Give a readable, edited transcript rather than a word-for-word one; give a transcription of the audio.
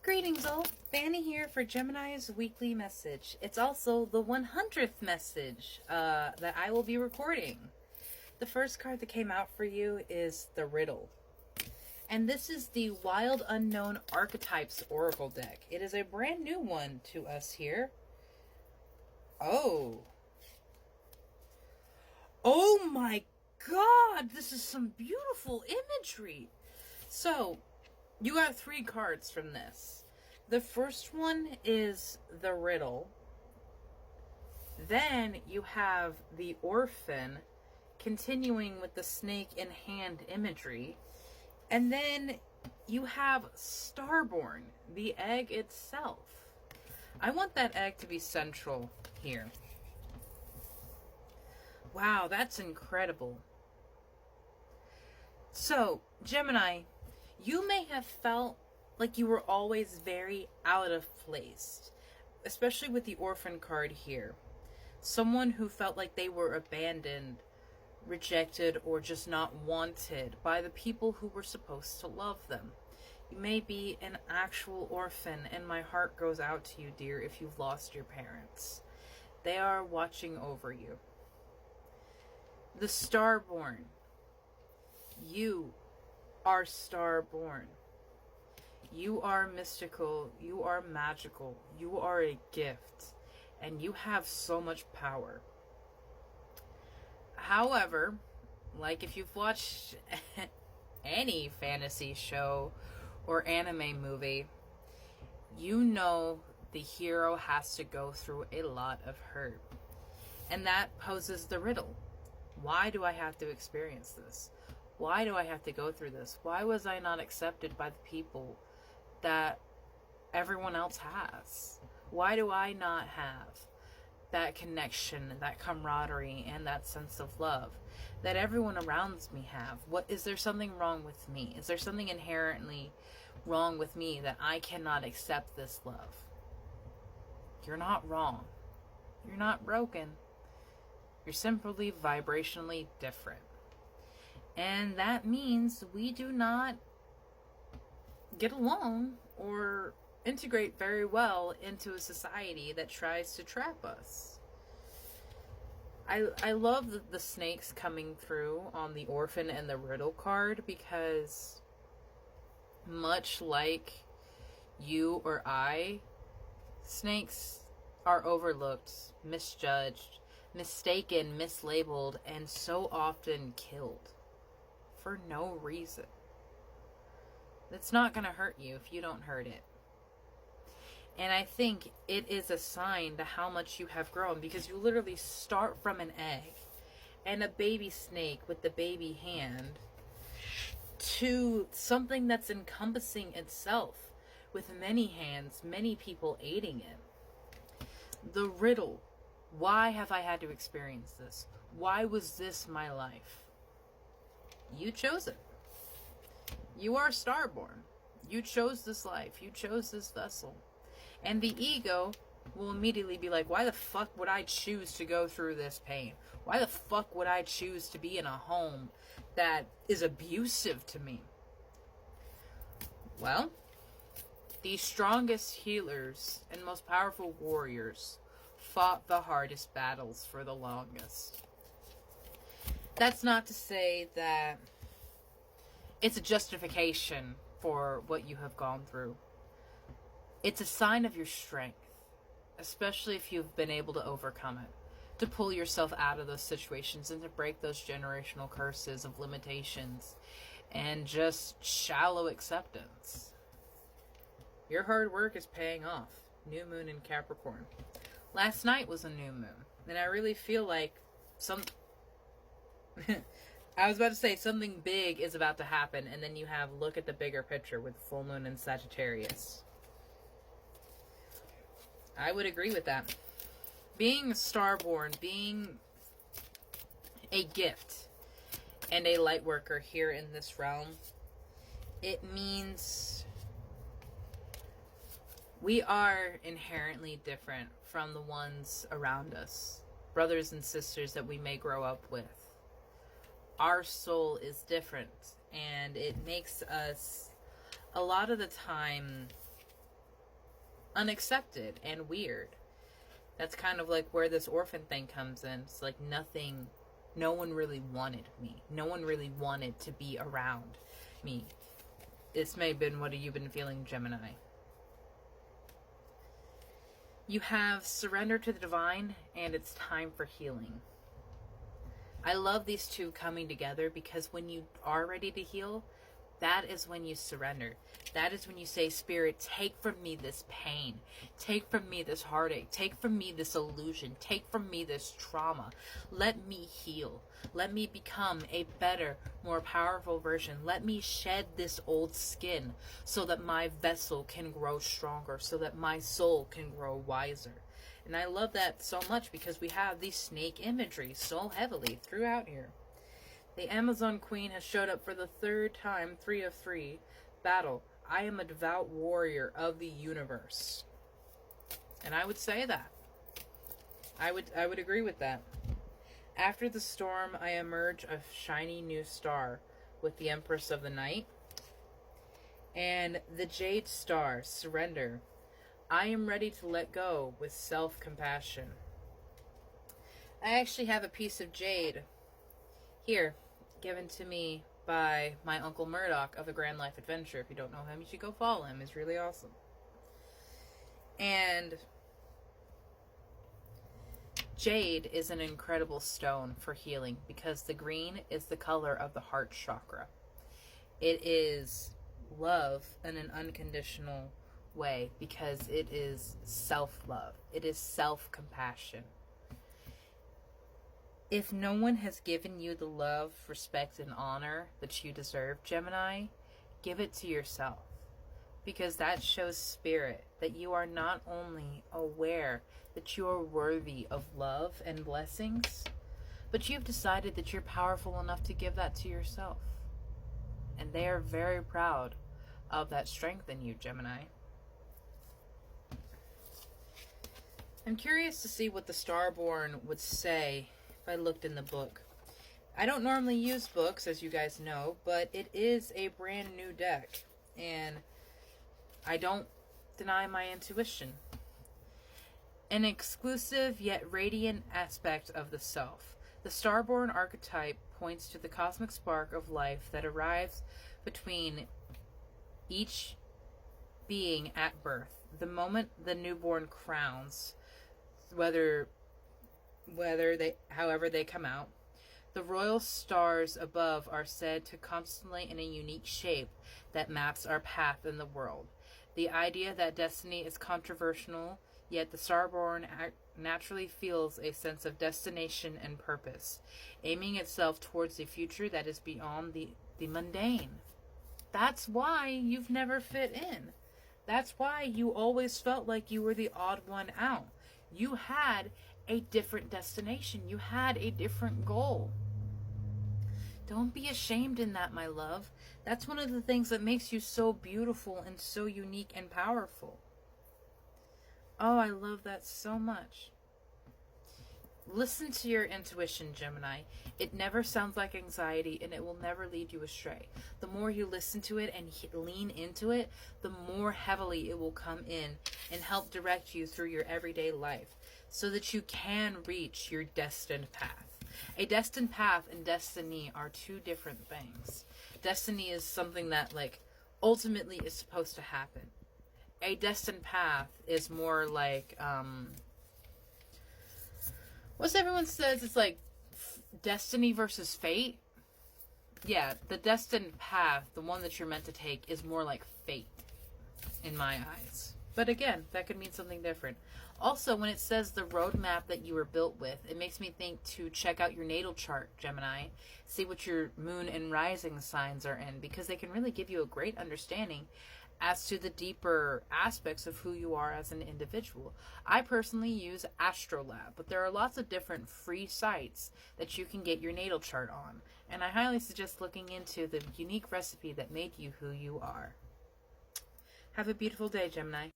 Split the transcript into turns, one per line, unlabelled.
Greetings all, Fanny here for Gemini's weekly message. It's also the 100th message that I will be recording. The first card that came out for you is the Riddle. And this is the Wild Unknown Archetypes Oracle deck. It is a brand new one to us here. Oh my god, this is some beautiful imagery. So, you got 3 cards from this. The first one is the Riddle. Then you have the Orphan, continuing with the snake in hand imagery. And then you have Starborn, the egg itself. I want that egg to be central here. Wow, that's incredible. So, Gemini, you may have felt like you were always very out of place, especially with the Orphan card here. Someone who felt like they were abandoned, rejected, or just not wanted by the people who were supposed to love them. You may be an actual orphan, and my heart goes out to you, dear, if you've lost your parents. They are watching over you. The Starborn. You are Starborn. You are mystical, you are magical, you are a gift, and you have so much power. However, like if you've watched any fantasy show or anime movie, you know the hero has to go through a lot of hurt. And that poses the riddle. Why do I have to experience this? Why do I have to go through this? Why was I not accepted by the people that everyone else has? Why do I not have that connection, that camaraderie, and that sense of love that everyone around me have? Is there something wrong with me? Is there something inherently wrong with me that I cannot accept this love? You're not wrong. You're not broken. You're simply vibrationally different. And that means we do not get along or integrate very well into a society that tries to trap us. I love the snakes coming through on the Orphan and the Riddle card, because much like you or I, snakes are overlooked, misjudged, mistaken, mislabeled, and so often killed for no reason. It's not going to hurt you if you don't hurt it. And I think it is a sign to how much you have grown, because you literally start from an egg and a baby snake with the baby hand to something that's encompassing itself with many hands, many people aiding it. The riddle. Why have I had to experience this? Why was this my life? You chose it. You are Starborn. You chose this life. You chose this vessel. And the ego will immediately be like, why the fuck would I choose to go through this pain? Why the fuck would I choose to be in a home that is abusive to me? Well, the strongest healers and most powerful warriors fought the hardest battles for the longest. That's not to say that it's a justification for what you have gone through. It's a sign of your strength, especially if you've been able to overcome it, to pull yourself out of those situations and to break those generational curses of limitations and just shallow acceptance. Your hard work is paying off. New moon in Capricorn. Last night was a new moon, and I really feel like I was about to say something big is about to happen, and then you have look at the bigger picture with full moon in Sagittarius. I would agree with that. Being Starborn, being a gift and a light worker here in this realm, it means we are inherently different from the ones around us, brothers and sisters that we may grow up with. Our soul is different, and it makes us a lot of the time unaccepted and weird. That's kind of like where this orphan thing comes in. It's like no one really wanted me. No one really wanted to be around me. This may have been what you've been feeling, Gemini. You have surrender to the divine, and it's time for healing. I love these two coming together because when you are ready to heal, that is when you surrender. That is when you say, Spirit, take from me this pain. Take from me this heartache. Take from me this illusion. Take from me this trauma. Let me heal. Let me become a better, more powerful version. Let me shed this old skin so that my vessel can grow stronger, so that my soul can grow wiser. And I love that so much because we have these snake imagery so heavily throughout here. The Amazon Queen has showed up for the third time, 3 of 3, battle. I am a devout warrior of the universe. And I would say that. I would agree with that. After the storm, I emerge a shiny new star with the Empress of the Night. And the Jade Star, surrender. I am ready to let go with self-compassion. I actually have a piece of jade here, given to me by my Uncle Murdoch of the Grand Life Adventure. If you don't know him, you should go follow him. He's really awesome. And jade is an incredible stone for healing because the green is the color of the heart chakra. It is love in an unconditional way because it is self-love. It is self-compassion. If no one has given you the love, respect, and honor that you deserve, Gemini, give it to yourself. Because that shows spirit that you are not only aware that you are worthy of love and blessings, but you've decided that you're powerful enough to give that to yourself. And they are very proud of that strength in you, Gemini. I'm curious to see what the Starborn would say I looked in the book. I don't normally use books, as you guys know, but it is a brand new deck, and I don't deny my intuition. An exclusive yet radiant aspect of the self. The Starborn archetype points to the cosmic spark of life that arrives between each being at birth, the moment the newborn crowns, however they come out. The royal stars above are said to constantly in a unique shape that maps our path in the world. The idea that destiny is controversial, yet the Starborn naturally feels a sense of destination and purpose, aiming itself towards a future that is beyond the mundane. That's why you've never fit in. That's why you always felt like you were the odd one out. You had a different destination. You had a different goal. Don't be ashamed in that, my love. That's one of the things that makes you so beautiful and so unique and powerful. Oh, I love that so much. Listen to your intuition, Gemini. It never sounds like anxiety, and it will never lead you astray. The more you listen to it and lean into it, the more heavily it will come in and help direct you through your everyday life so that you can reach your destined path. A destined path and destiny are two different things. Destiny is something that, ultimately is supposed to happen. A destined path is more like, what's everyone says? It's like destiny versus fate. Yeah, the destined path, the one that you're meant to take, is more like fate in my eyes. But again, that could mean something different. Also, when it says the roadmap that you were built with, it makes me think to check out your natal chart, Gemini. See what your moon and rising signs are in, because they can really give you a great understanding as to the deeper aspects of who you are as an individual. I personally use Astrolab, but there are lots of different free sites that you can get your natal chart on, and I highly suggest looking into the unique recipe that made you who you are. Have a beautiful day, Gemini.